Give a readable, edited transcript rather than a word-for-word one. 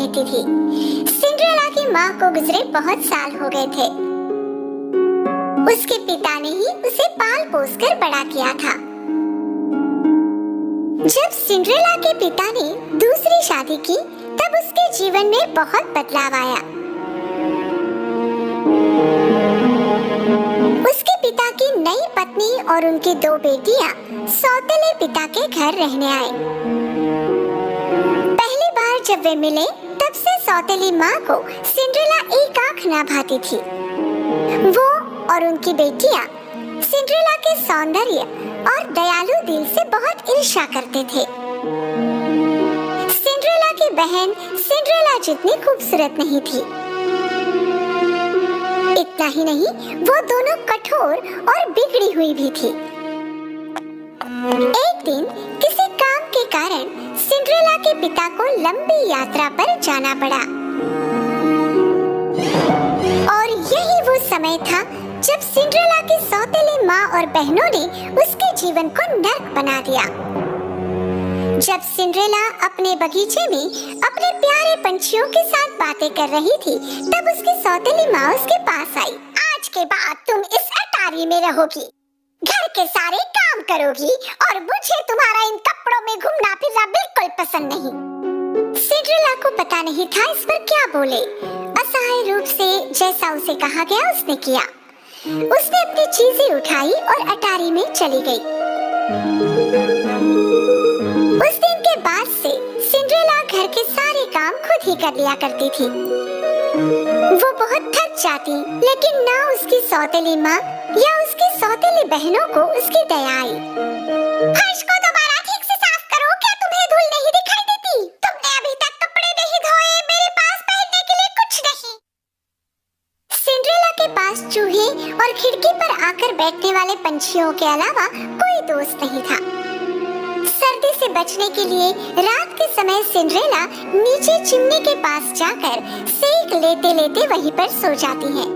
रहती थी। सिंड्रेला की माँ को गुजरे बहुत साल हो गए थे। उसके पिता ने ही उसे पाल पोस कर बड़ा किया था। जब सिंड्रेला के पिता ने दूसरी शादी की, तब उसके जीवन में बहुत बदलाव आया। उसके पिता की नई पत्नी और उनकी 2 बेटियां सौतेले पिता के घर रहने आए। पहली बार जब वे मिले, तब से सौतेली माँ को सिंड्रेला एक आंख ना भाती थी। वो और उनकी बेटियां सिंड्रेला के सौंदर्य और दयालु दिल से बहुत ईर्ष्या करते थे। सिंड्रेला की बहन सिंड्रेला जितनी खूबसूरत नहीं थी। इतना ही नहीं, वो दोनों कठोर और बिगड़ी हुई भी थी। एक दिन किसी काम के कारण सिंड्रेला के पिता को लंबी यात्रा पर जाना पड़ा और यही वो समय था जब सिंड्रेला की सौतेली माँ और बहनों ने उसके जीवन को नर्क बना दिया। जब सिंड्रेला अपने बगीचे में अपने प्यारे पंछियों के साथ बातें कर रही थी, तब उसकी सौतेली माँ उसके पास आई। आज के बाद तुम इस अटारी में रहोगी, घर के सारे काम करोगी और मुझे तुम्हारा इन कपड़ों में घूमना फिरना बिल्कुल पसंद नहीं। सिंड्रेला को पता नहीं था इस पर क्या बोले। असहाय रूप से जैसा उसे कहा गया उसने किया। उसने अपनी चीजें उठाई और अटारी में चली गई। उस दिन के बाद से सिंड्रेला घर के सारे काम खुद ही कर लिया करती थी। वो बहुत थक जाती, लेकिन ना उसकी सौतेली माँ या उसकी सौतेली बहनों को उसकी दया आई। फर्श को दोबारा ठीक से साफ करो, क्या तुम्हें धूल नहीं दिखाई देती? तुमने अभी तक कपड़े नहीं धोए, मेरे पास पहनने के लिए कुछ नहीं। सिंड्रेला के पास चूहे और खिड़की पर आकर बैठने वाले पंछियों के अलावा कोई दोस्त नहीं था। सर्दी से बचने के लिए रात के समय सिंड्रेला नीचे चिमनी के पास जाकर सेक लेते लेते वहीं पर सो जाती है।